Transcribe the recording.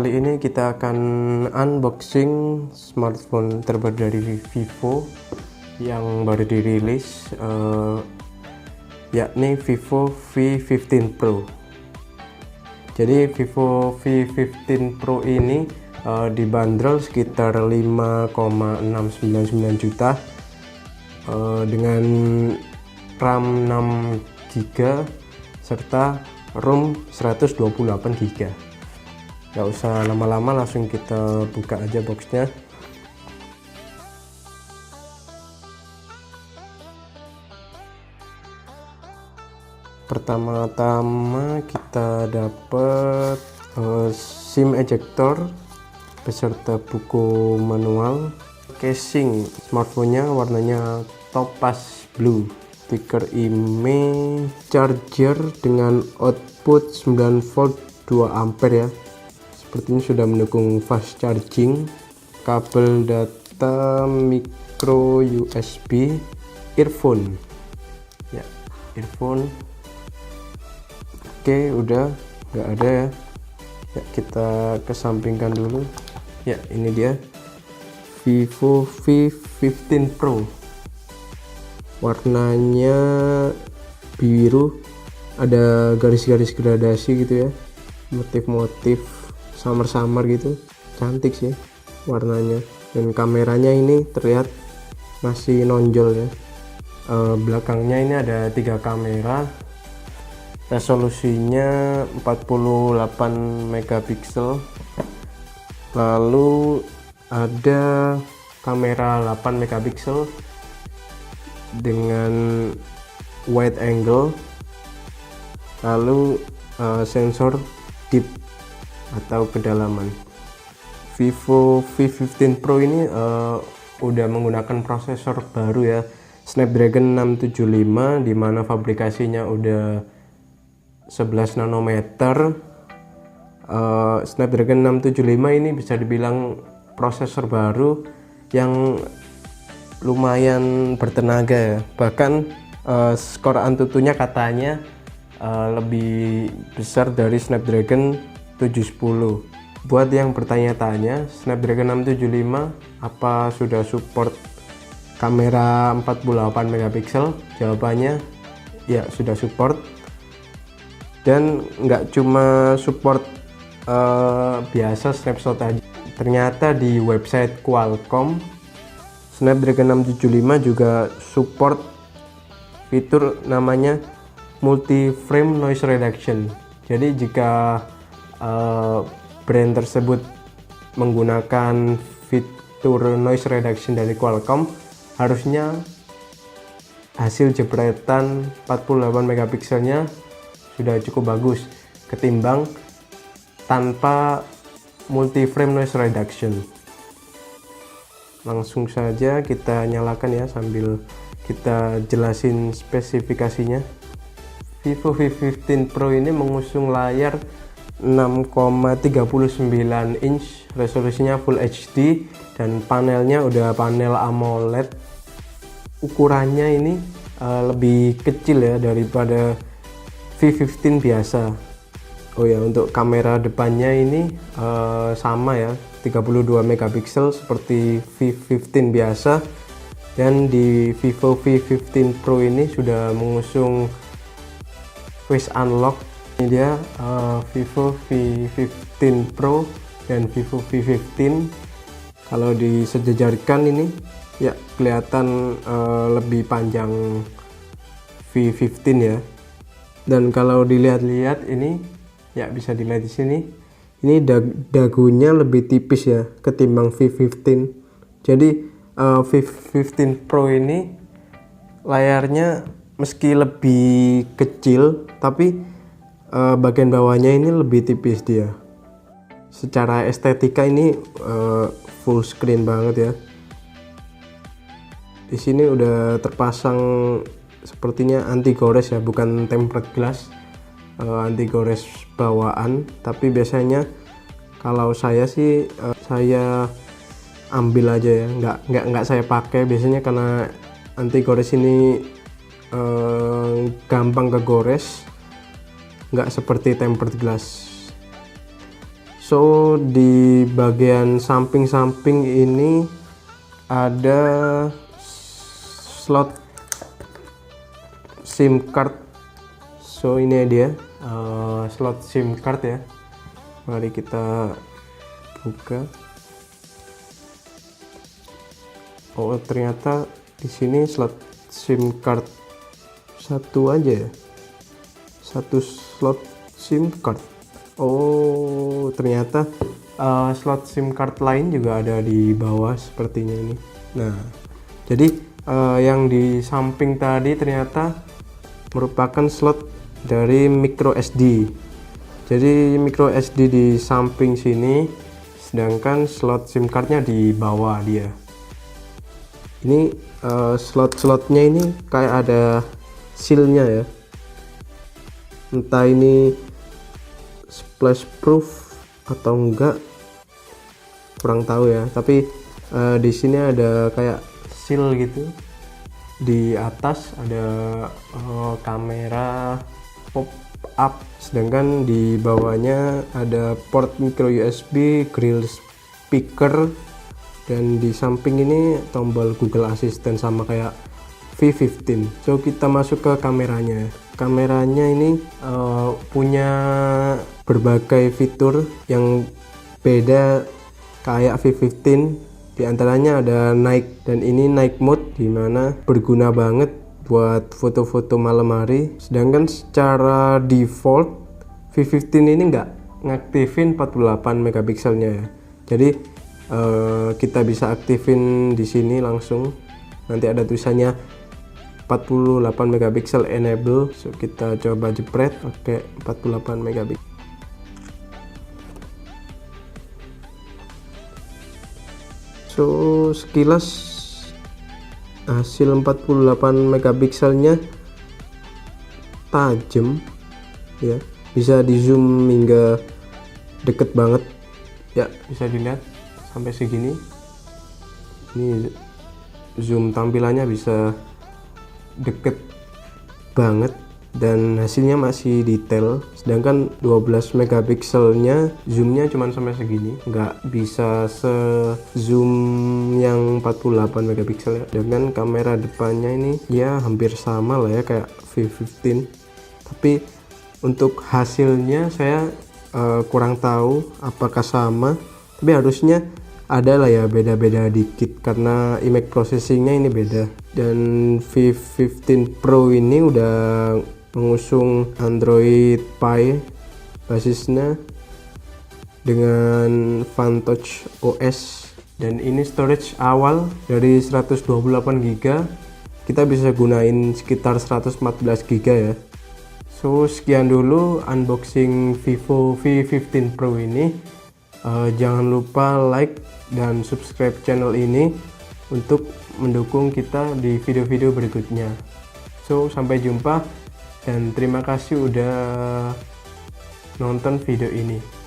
Kali ini kita akan unboxing smartphone terbaru dari Vivo yang baru dirilis, yakni Vivo V15 Pro. Jadi Vivo V15 Pro ini dibanderol sekitar 5,699 juta dengan RAM 6GB serta ROM 128GB. Gak usah lama-lama, langsung kita buka aja boxnya. Pertama-tama kita dapat SIM ejector beserta buku manual. Casing smartphone-nya warnanya topaz blue. Stiker IMEI, charger dengan output 9 volt 2 ampere ya. Sepertinya sudah mendukung fast charging. Kabel data micro USB, earphone ya, earphone. Oke, udah nggak ada ya. Ya, kita kesampingkan dulu. Ya, ini dia Vivo V15 Pro. Warnanya biru, ada garis-garis gradasi gitu ya, motif-motif samar-samar gitu, cantik sih warnanya. Dan kameranya ini terlihat masih nonjol ya. Belakangnya ini ada 3 kamera, resolusinya 48 megapiksel, lalu ada kamera 8 megapiksel dengan wide angle, lalu sensor deep atau kedalaman. Vivo V15 Pro ini udah menggunakan prosesor baru ya, Snapdragon 675, dimana fabrikasinya udah 11 nanometer. Snapdragon 675 ini bisa dibilang prosesor baru yang lumayan bertenaga ya. Bahkan skor Antutunya katanya lebih besar dari Snapdragon 710. Buat yang bertanya-tanya, Snapdragon 675 apa sudah support kamera 48 megapiksel? Jawabannya ya, sudah support. Dan nggak cuma support biasa snapshot aja. Ternyata di website Qualcomm, Snapdragon 675 juga support fitur namanya multi frame noise reduction. Jadi jika brand tersebut menggunakan fitur noise reduction dari Qualcomm, harusnya hasil jepretan 48 megapikselnya sudah cukup bagus ketimbang tanpa multi frame noise reduction. Langsung saja kita nyalakan ya, sambil kita jelasin spesifikasinya. Vivo V15 Pro ini mengusung layar 6,39 inch, resolusinya Full HD, dan panelnya udah panel AMOLED. Ukurannya ini lebih kecil ya daripada V15 biasa. Oh ya, untuk kamera depannya ini sama ya, 32 megapiksel seperti V15 biasa. Dan di Vivo V15 Pro ini sudah mengusung face unlock. Ini dia Vivo V15 Pro dan Vivo V15. Kalau disejajarkan ini ya kelihatan lebih panjang V15 ya. Dan kalau dilihat-lihat ini ya, bisa dilihat di sini, ini dagunya lebih tipis ya ketimbang V15. Jadi V15 Pro ini layarnya meski lebih kecil, tapi bagian bawahnya ini lebih tipis dia. Secara estetika ini full screen banget ya. Di sini udah terpasang sepertinya anti gores ya, bukan tempered glass, anti gores bawaan. Tapi biasanya kalau saya sih saya ambil aja ya, nggak saya pakai biasanya, karena anti gores ini gampang kegores, nggak seperti tempered glass. So di bagian samping-samping ini ada slot SIM card. So ini dia slot SIM card ya. Mari kita buka. Oh ternyata di sini slot SIM card satu aja ya, satu slot SIM card. Oh ternyata slot SIM card lain juga ada di bawah sepertinya ini. Nah jadi yang di samping tadi ternyata merupakan slot dari micro SD. Jadi micro SD di samping sini, sedangkan slot SIM cardnya di bawah dia. Ini slot-slotnya ini kayak ada sealnya ya, entah ini splash proof atau enggak, kurang tahu ya. Tapi di sini ada kayak seal gitu. Di atas ada kamera pop up, sedangkan di bawahnya ada port micro USB, grill speaker, dan di samping ini tombol Google Assistant sama kayak V15. So kita masuk ke kameranya. Kameranya ini punya berbagai fitur yang beda kayak V15. Di antaranya ada night, dan ini night mode dimana berguna banget buat foto-foto malam hari. Sedangkan secara default V15 ini nggak ngaktifin 48 megapikselnya ya. Jadi kita bisa aktifin di sini langsung. Nanti ada tulisannya 48 megapiksel enable. So kita coba jepret pakai 48 megapiksel. So sekilas hasil 48 megapikselnya tajam ya, bisa di zoom hingga deket banget ya, bisa dilihat sampai segini. Ini zoom tampilannya bisa deket banget dan hasilnya masih detail. Sedangkan 12 megapikselnya zoomnya cuma sampai segini, nggak bisa se zoom yang 48 megapiksel ya. Dengan kamera depannya ini ya hampir sama lah ya kayak V15, tapi untuk hasilnya saya kurang tahu apakah sama, tapi harusnya ada lah ya, beda-beda dikit karena image processingnya ini beda. Dan V15 Pro ini udah mengusung Android Pie basisnya dengan Fantouch OS, dan ini storage awal dari 128 GB, kita bisa gunain sekitar 114 GB ya. So sekian dulu unboxing Vivo V15 Pro ini. Jangan lupa like dan subscribe channel ini untuk mendukung kita di video-video berikutnya. So sampai jumpa dan terima kasih udah nonton video ini.